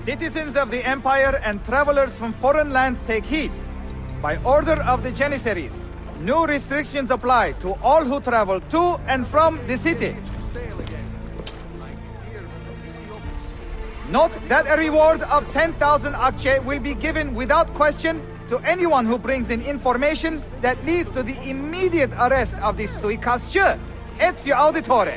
Citizens of the Empire and travelers from foreign lands take heed. By order of the Janissaries, new restrictions apply to all who travel to and from the city. Note that a reward of 10,000 akçe will be given without question to anyone who brings in information that leads to the immediate arrest of the suikastçı, Ezio Auditore.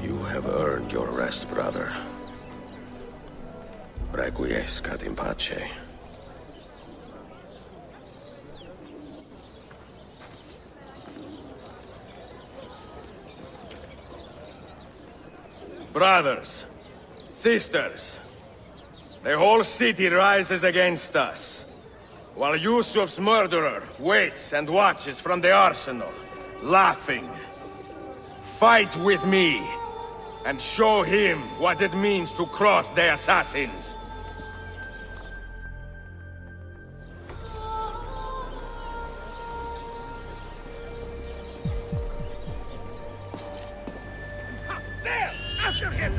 You have earned your rest, brother. Requiescat in pace. Brothers, sisters, the whole city rises against us, while Yusuf's murderer waits and watches from the arsenal, laughing. Fight with me, and show him what it means to cross the assassins. There! After him!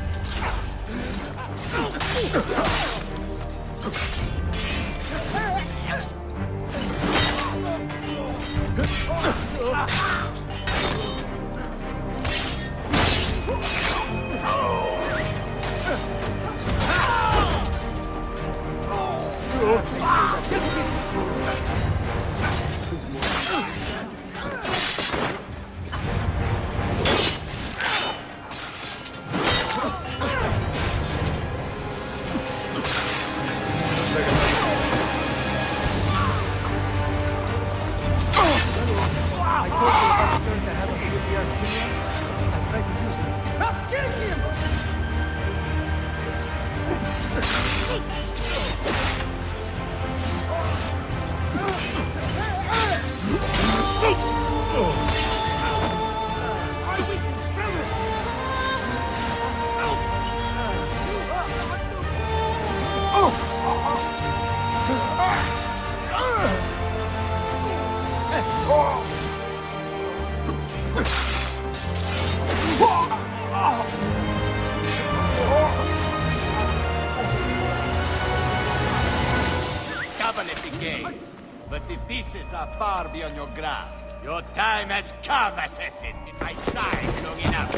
But the pieces are far beyond your grasp. Your time has come, assassin. My side long enough.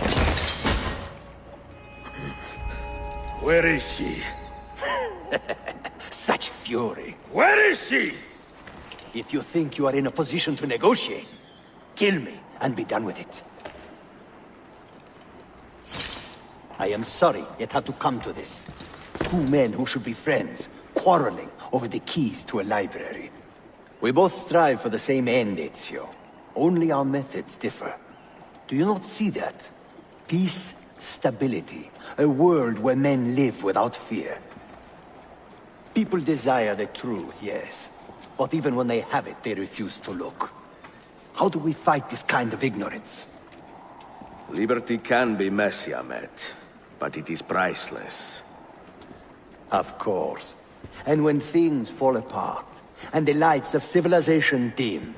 Where is she? Such fury. Where is she? If you think you are in a position to negotiate, kill me and be done with it. I am sorry it had to come to this. Two men who should be friends, quarreling over the keys to a library. We both strive for the same end, Ezio. Only our methods differ. Do you not see that? Peace, stability, a world where men live without fear. People desire the truth, yes. But even when they have it, they refuse to look. How do we fight this kind of ignorance? Liberty can be messy, Ahmed, but it is priceless. Of course. And when things fall apart, and the lights of civilization dim,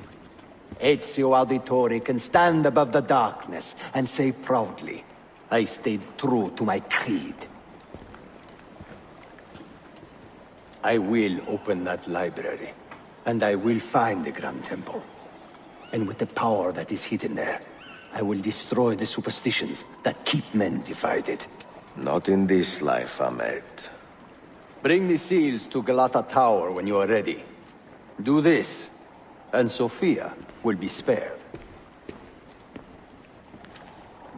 Ezio Auditore can stand above the darkness and say proudly, I stayed true to my creed. I will open that library, and I will find the Grand Temple. And with the power that is hidden there, I will destroy the superstitions that keep men divided. Not in this life, Ahmed. Bring the seals to Galata Tower when you are ready. Do this, and Sofia will be spared.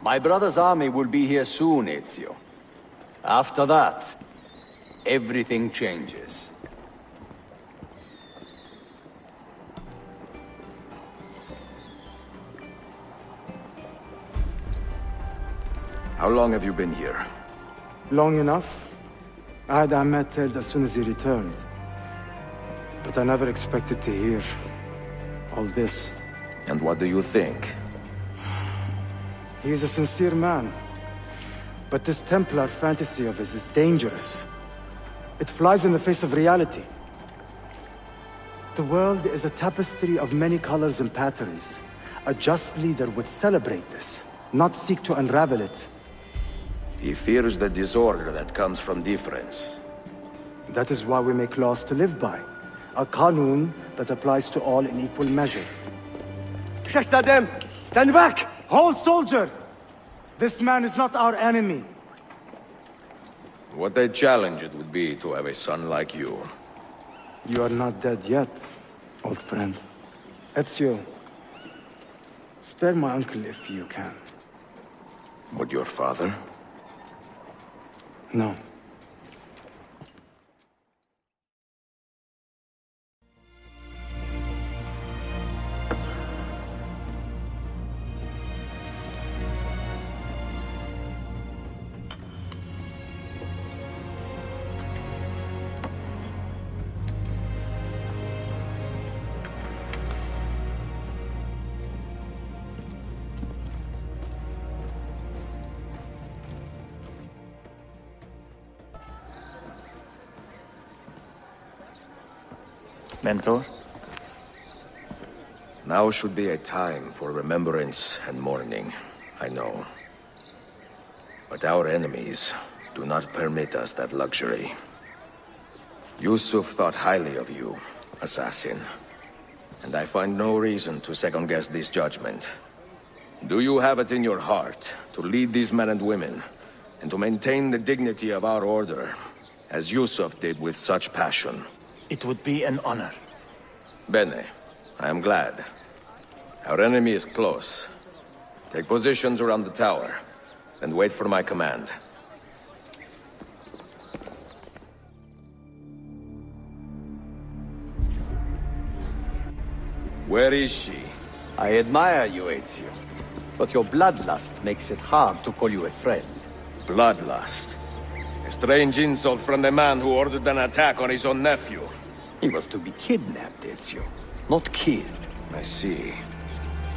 My brother's army will be here soon, Ezio. After that, everything changes. How long have you been here? Long enough. I had Ahmed killed as soon as he returned. But I never expected to hear all this. And what do you think? He is a sincere man. But this Templar fantasy of his is dangerous. It flies in the face of reality. The world is a tapestry of many colors and patterns. A just leader would celebrate this, not seek to unravel it. He fears the disorder that comes from difference. That is why we make laws to live by. A qanun that applies to all in equal measure. Shahzadem, stand back! Hold, soldier! This man is not our enemy. What a challenge it would be to have a son like you. You are not dead yet, old friend. Ezio, spare my uncle if you can. Would your father? No. Mentor? Now should be a time for remembrance and mourning, I know. But our enemies do not permit us that luxury. Yusuf thought highly of you, assassin. And I find no reason to second-guess this judgment. Do you have it in your heart to lead these men and women, and to maintain the dignity of our order, as Yusuf did with such passion? It would be an honor. Bene. I am glad. Our enemy is close. Take positions around the tower, and wait for my command. Where is she? I admire you, Ezio. But your bloodlust makes it hard to call you a friend. Bloodlust. A strange insult from the man who ordered an attack on his own nephew. He was to be kidnapped, Ezio, not killed. I see.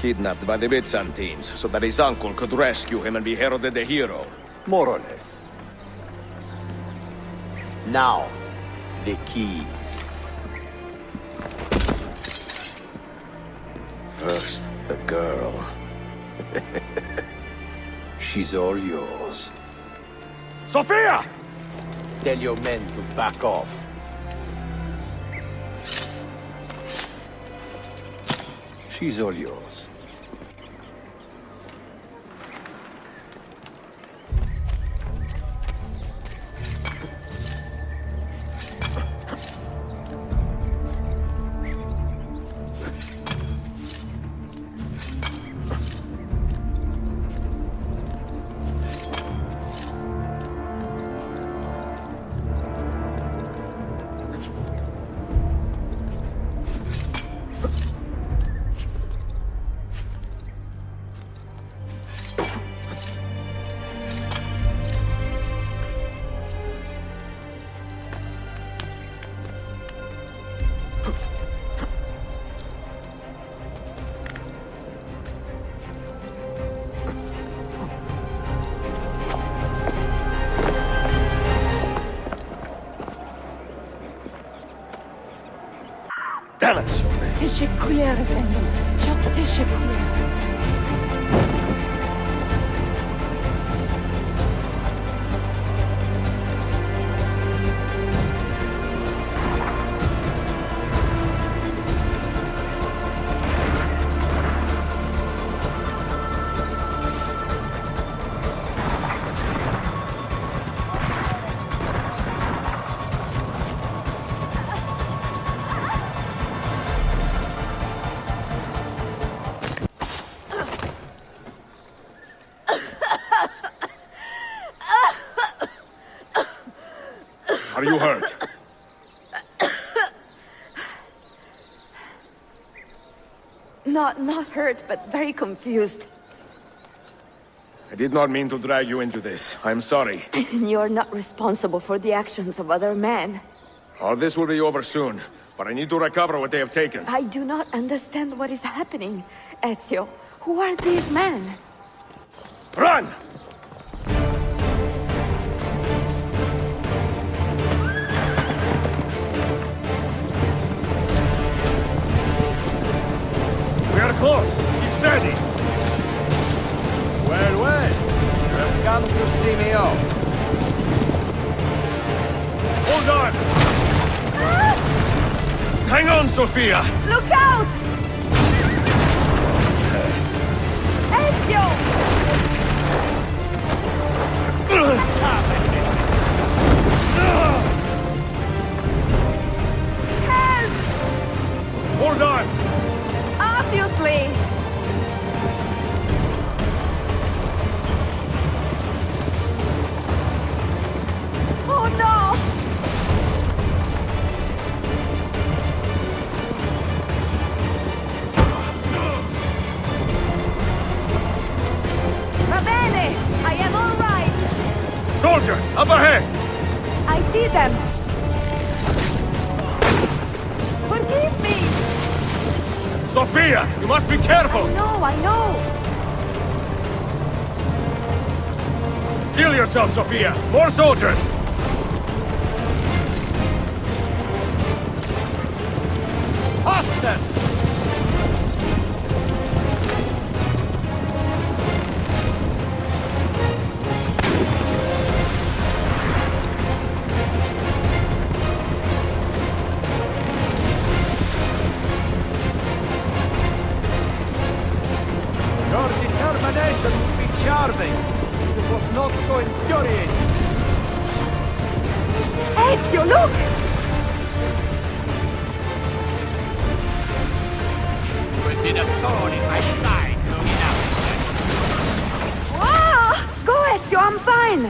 Kidnapped by the Byzantines, so that his uncle could rescue him and be heralded a hero. More or less. Now, the keys. First, the girl. She's all yours. Sofia! Tell your men to back off. She's all yours. Teşekkürler efendim. Çok teşekkürler. Are you hurt? Not hurt, but very confused. I did not mean to drag you into this. I'm sorry. You're not responsible for the actions of other men. All this will be over soon, but I need to recover what they have taken. I do not understand what is happening, Ezio. Who are these men? Run! We are close. Keep steady. Well, well. You have come to see me off. Hold on! Hang on, Sofia! Look out! Ezio! Help! Hold on! Obviously! Oh no! Va bene! I am all right! Soldiers, up ahead! I see them! Forgive me! Sofia, you must be careful! No, I know! Steel yourself, Sofia! More soldiers! Faster! Your determination would be charming if it was not so infuriating. Ezio, look! Will be the thorn in my side, no doubt. Ah! Go, Ezio, I'm fine!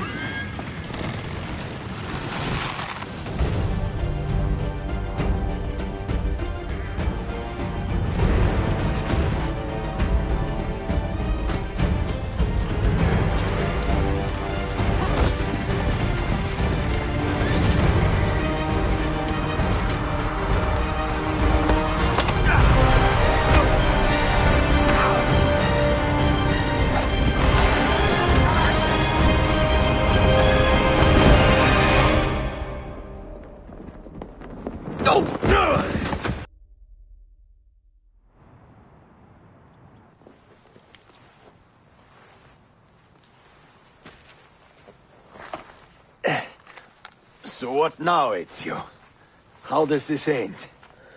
So what now, Ezio? How does this end?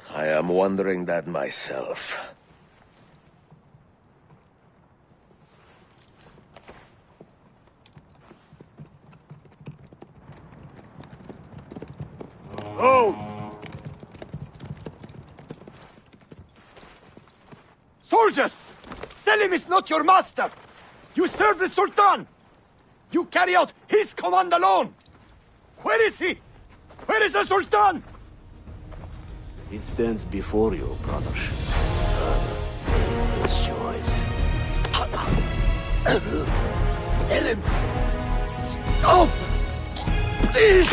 I am wondering that myself. Soldiers! Selim is not your master! You serve the Sultan! You carry out his command alone! Where is he? Where is the Sultan? He stands before you, brother. His choice. Selim! Stop! Please!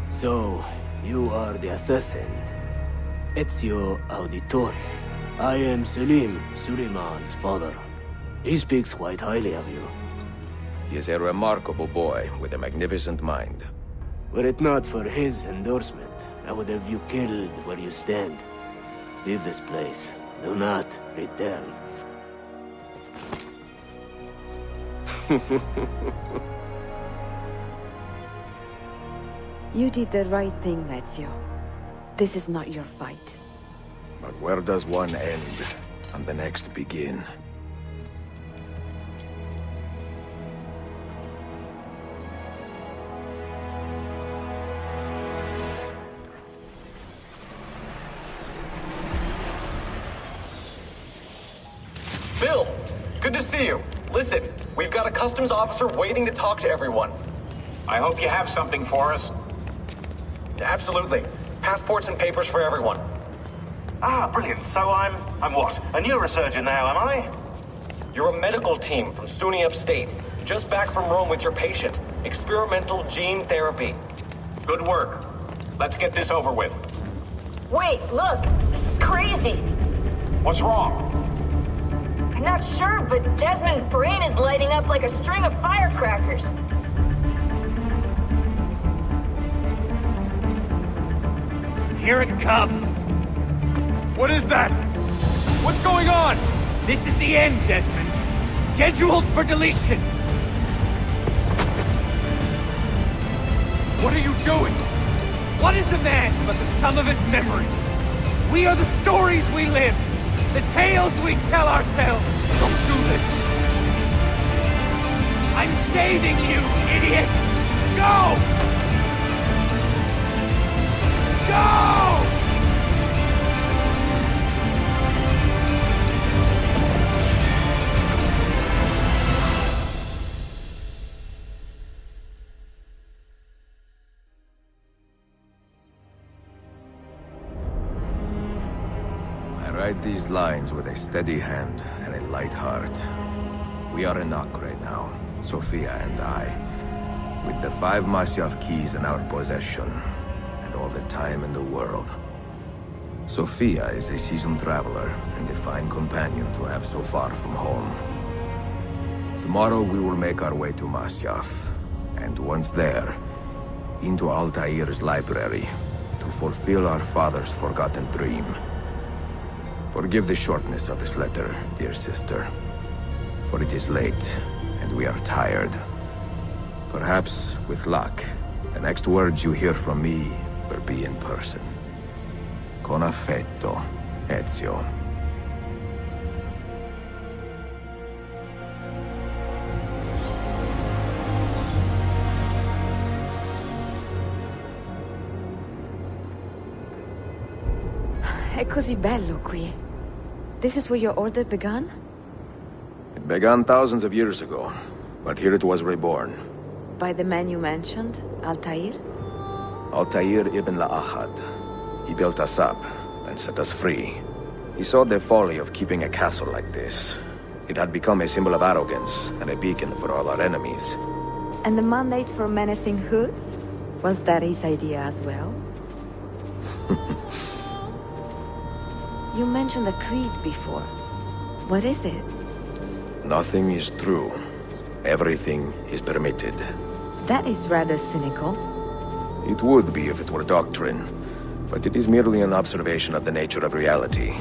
So, you are the assassin. Ezio Auditore. I am Selim, Suleiman's father. He speaks quite highly of you. He is a remarkable boy with a magnificent mind. Were it not for his endorsement, I would have you killed where you stand. Leave this place. Do not return. You did the right thing, Ezio. This is not your fight. But where does one end and the next begin? Good to see you. Listen, we've got a customs officer waiting to talk to everyone. I hope you have something for us. Absolutely. Passports and papers for everyone. Ah, brilliant. So I'm what? A neurosurgeon now, am I? You're a medical team from SUNY Upstate. Just back from Rome with your patient. Experimental gene therapy. Good work. Let's get this over with. Wait, look! This is crazy! What's wrong? I'm not sure, but Desmond's brain is lighting up like a string of firecrackers. Here it comes! What is that? What's going on? This is the end, Desmond. Scheduled for deletion. What are you doing? What is a man but the sum of his memories? We are the stories we live, the tales we tell ourselves. Don't do this! I'm saving you, idiot! Go! Go! I write these lines with a steady hand and a light heart. We are in Acre now, Sofia and I, with the 5 Masyaf keys in our possession, and all the time in the world. Sofia is a seasoned traveler and a fine companion to have so far from home. Tomorrow we will make our way to Masyaf, and once there, into Altair's library, to fulfill our father's forgotten dream. Forgive the shortness of this letter, dear sister, for it is late, and we are tired. Perhaps, with luck, the next words you hear from me will be in person. Con affetto, Ezio. È così bello qui. This is where your order began? It began thousands of years ago, but here it was reborn. By the man you mentioned, Altair? Altair ibn La'ahad. He built us up, and set us free. He saw the folly of keeping a castle like this. It had become a symbol of arrogance, and a beacon for all our enemies. And the mandate for menacing hoods? Was that his idea as well? You mentioned a creed before. What is it? Nothing is true. Everything is permitted. That is rather cynical. It would be if it were doctrine, but it is merely an observation of the nature of reality.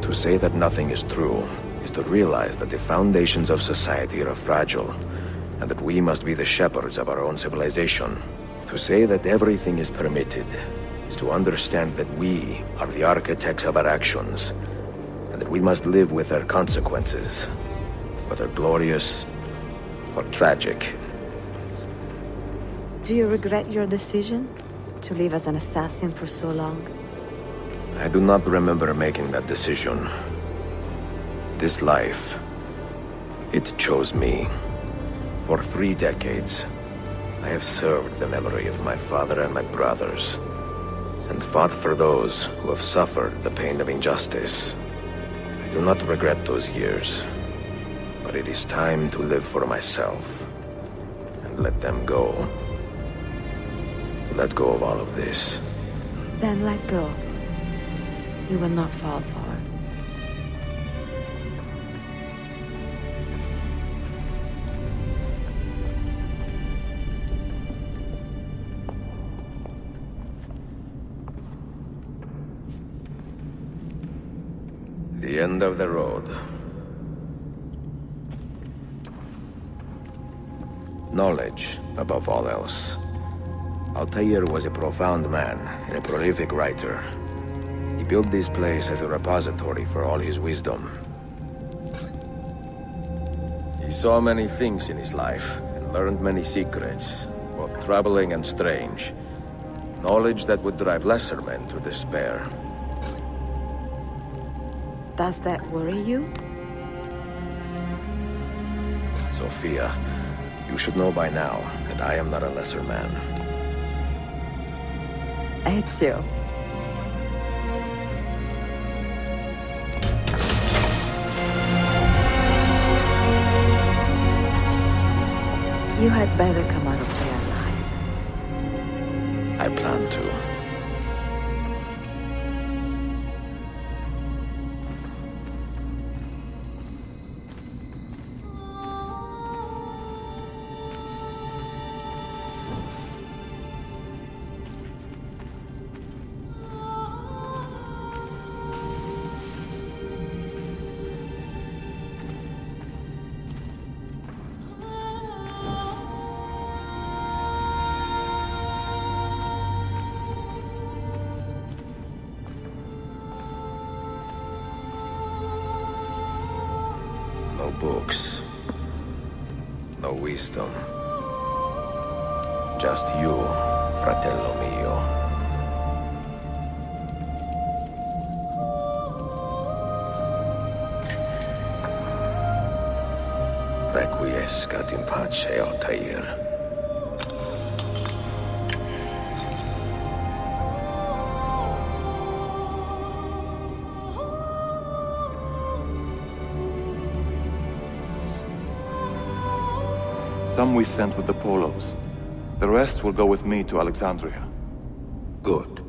To say that nothing is true is to realize that the foundations of society are fragile, and that we must be the shepherds of our own civilization. To say that everything is permitted is to understand that we are the architects of our actions, and that we must live with their consequences, whether glorious or tragic. Do you regret your decision to live as an assassin for so long? I do not remember making that decision. This life, it chose me. For 3 decades, I have served the memory of my father and my brothers, and fought for those who have suffered the pain of injustice. I do not regret those years, but it is time to live for myself, and let them go. Let go of all of this. Then let go. You will not fall far. The end of the road. Knowledge, above all else. Altair was a profound man and a prolific writer. He built this place as a repository for all his wisdom. He saw many things in his life and learned many secrets, both troubling and strange. Knowledge that would drive lesser men to despair. Does that worry you? Sofia, you should know by now that I am not a lesser man. Ezio. You had better come out of there alive. I plan to. No books. No wisdom. Just you, fratello mio. Requiescat in pace, Altair. Some we sent with the Polos. The rest will go with me to Alexandria. Good.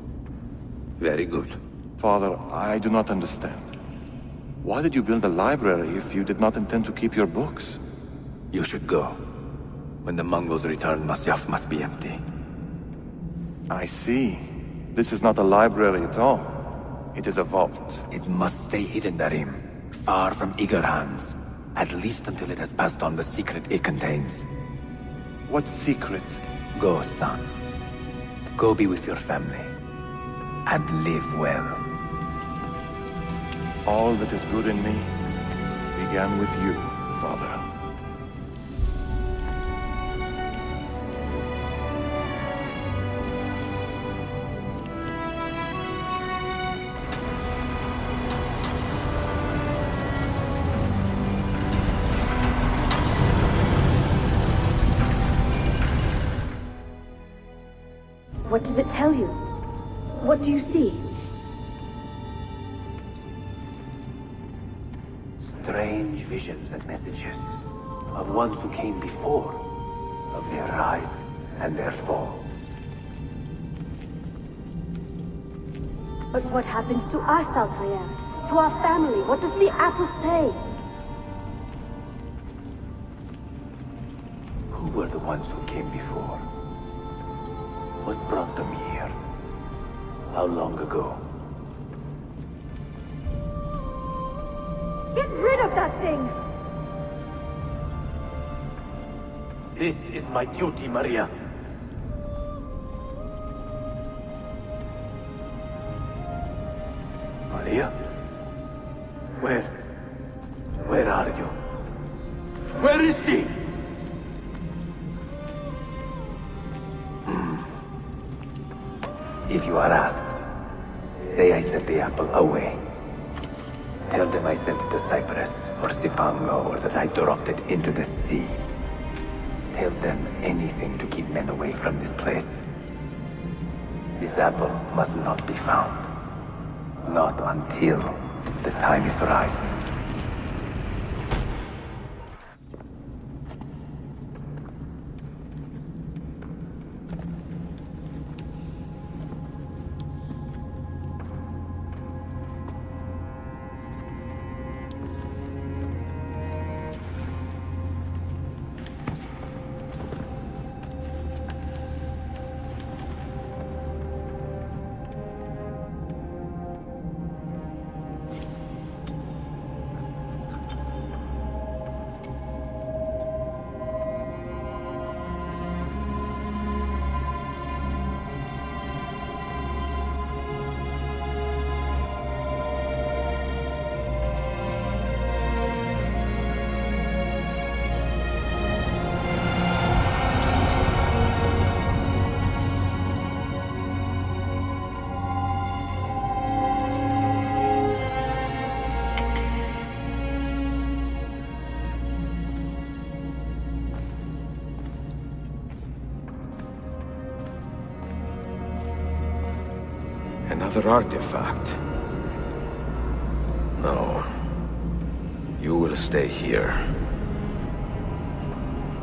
Very good. Father, I do not understand. Why did you build a library if you did not intend to keep your books? You should go. When the Mongols return, Masyaf must be empty. I see. This is not a library at all. It is a vault. It must stay hidden, Darim. Far from eager hands. At least until it has passed on the secret it contains. What secret? Go, son. Go be with your family. And live well. All that is good in me began with you, Father. What does it tell you? What do you see? Strange visions and messages of ones who came before, of their rise and their fall. But what happens to us, Altair? To our family? What does the apple say? Who were the ones who came before? What brought them here? How long ago? Get rid of that thing! This is my duty, Maria. Maria? Where are you? Where is she? If you are asked, say I sent the apple away. Tell them I sent it to Cyprus or Cipango, or that I dropped it into the sea. Tell them anything to keep men away from this place. This apple must not be found. Not until the time is right. Another artifact. No. You will stay here.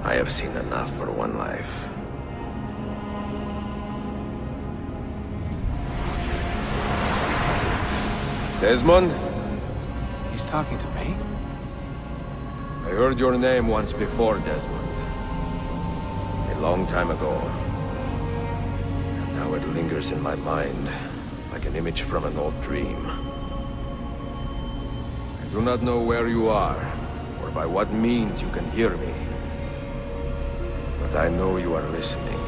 I have seen enough for one life. Desmond? He's talking to me? I heard your name once before, Desmond. A long time ago. And now it lingers in my mind, like an image from an old dream. I do not know where you are, or by what means you can hear me. But I know you are listening.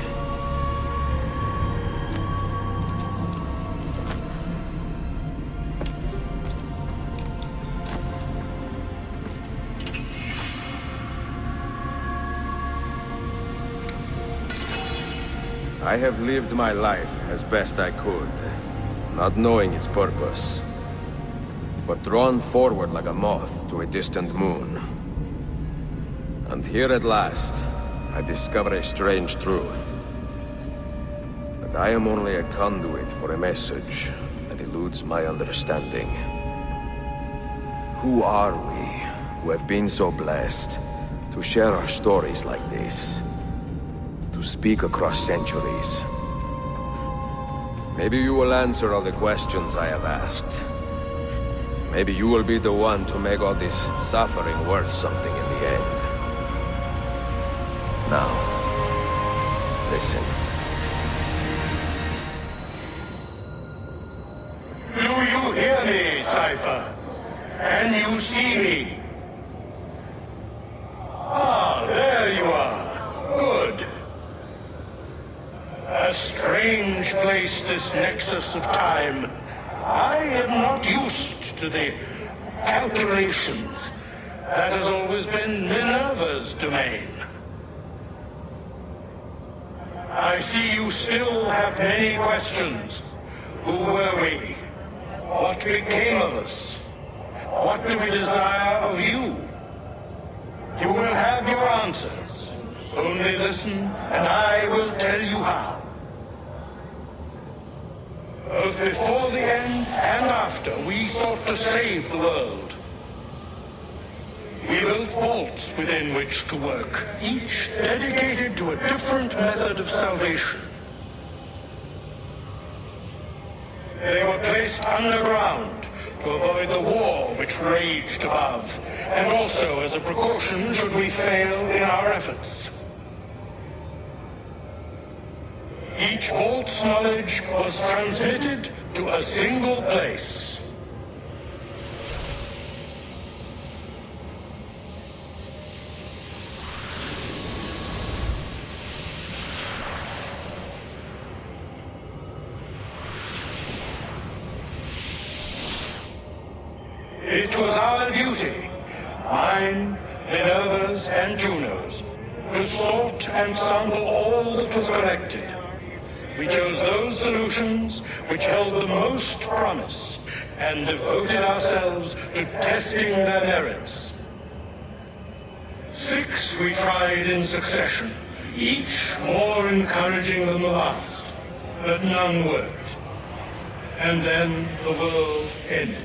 I have lived my life as best I could, not knowing its purpose, but drawn forward like a moth to a distant moon. And here at last, I discover a strange truth. That I am only a conduit for a message that eludes my understanding. Who are we, who have been so blessed to share our stories like this? To speak across centuries. Maybe you will answer all the questions I have asked. Maybe you will be the one to make all this suffering worth something in the end. Now, listen. Do you hear me, Cypher? Can you see me? Ah, there you are. Good. A strange place, this nexus of time. I am not used to the calculations. That has always been Minerva's domain. I see you still have many questions. Who were we? What became of us? What do we desire of you? You will have your answers. Only listen, and I will tell you how. Both before the end and after, we sought to save the world. We built vaults within which to work, each dedicated to a different method of salvation. They were placed underground to avoid the war which raged above, and also as a precaution should we fail in our efforts. Each vault's knowledge was transmitted to a single place. It was our duty, mine, Minerva's, and Juno's, to sort and sample all that was collected. We chose those solutions which held the most promise, and devoted ourselves to testing their merits. 6 we tried in succession, each more encouraging than the last, but none worked. And then the world ended.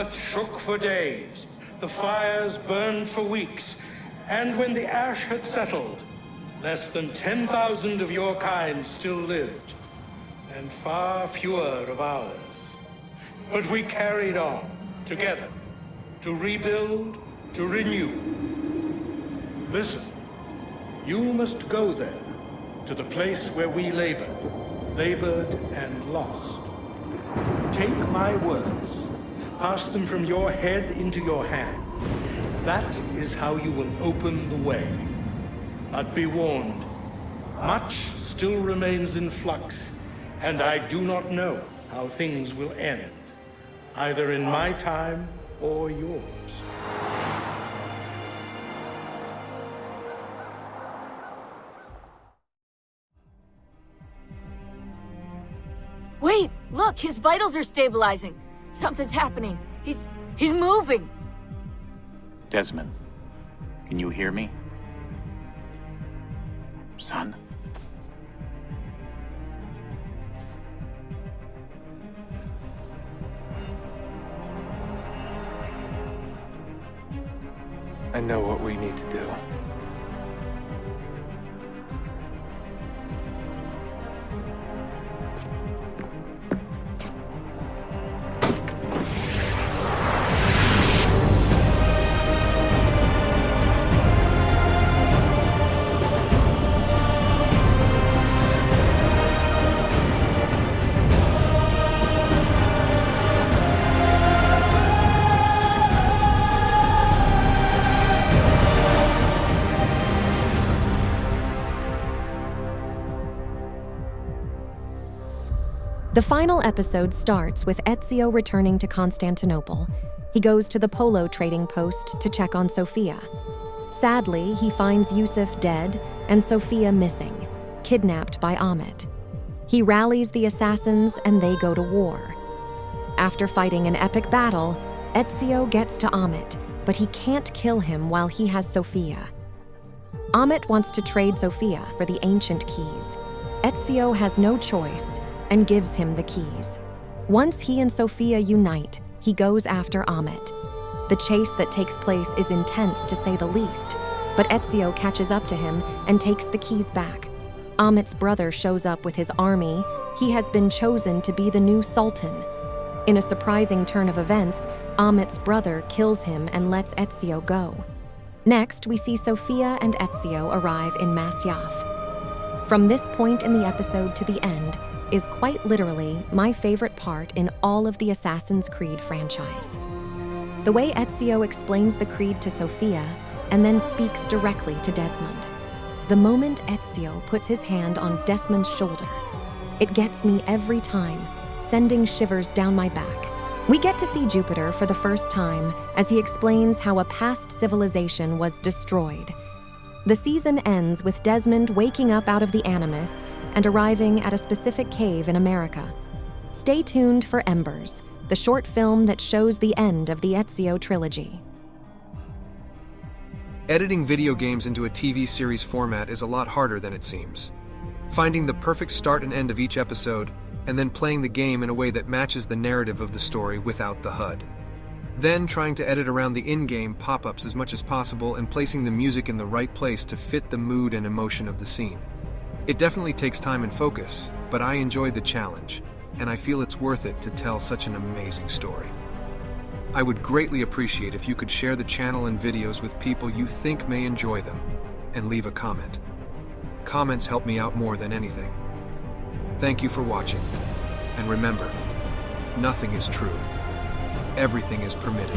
earth shook for days, the fires burned for weeks, and when the ash had settled, less than 10,000 of your kind still lived, and far fewer of ours. But we carried on, together, to rebuild, to renew. Listen, you must go there, to the place where we labored and lost. Take my words, pass them from your head into your hands. That is how you will open the way. But be warned, much still remains in flux, and I do not know how things will end, either in my time or yours. Wait, look, his vitals are stabilizing. Something's happening. He's moving. Desmond, can you hear me? Son? I know what we need to do. The final episode starts with Ezio returning to Constantinople. He goes to the polo trading post to check on Sofia. Sadly, he finds Yusuf dead and Sofia missing, kidnapped by Ahmet. He rallies the assassins and they go to war. After fighting an epic battle, Ezio gets to Ahmet, but he can't kill him while he has Sofia. Ahmet wants to trade Sofia for the ancient keys. Ezio has no choice and gives him the keys. Once he and Sofia unite, he goes after Ahmet. The chase that takes place is intense to say the least, but Ezio catches up to him and takes the keys back. Ahmet's brother shows up with his army. He has been chosen to be the new Sultan. In a surprising turn of events, Ahmet's brother kills him and lets Ezio go. Next, we see Sofia and Ezio arrive in Masyaf. From this point in the episode to the end is quite literally my favorite part in all of the Assassin's Creed franchise. The way Ezio explains the creed to Sofia and then speaks directly to Desmond. The moment Ezio puts his hand on Desmond's shoulder, it gets me every time, sending shivers down my back. We get to see Jupiter for the first time as he explains how a past civilization was destroyed. The season ends with Desmond waking up out of the Animus and arriving at a specific cave in America. Stay tuned for Embers, the short film that shows the end of the Ezio trilogy. Editing video games into a TV series format is a lot harder than it seems. Finding the perfect start and end of each episode, and then playing the game in a way that matches the narrative of the story without the HUD. Then trying to edit around the in-game pop-ups as much as possible and placing the music in the right place to fit the mood and emotion of the scene. It definitely takes time and focus, but I enjoy the challenge, and I feel it's worth it to tell such an amazing story. I would greatly appreciate if you could share the channel and videos with people you think may enjoy them, and leave a comment. Comments help me out more than anything. Thank you for watching, and remember, nothing is true. Everything is permitted.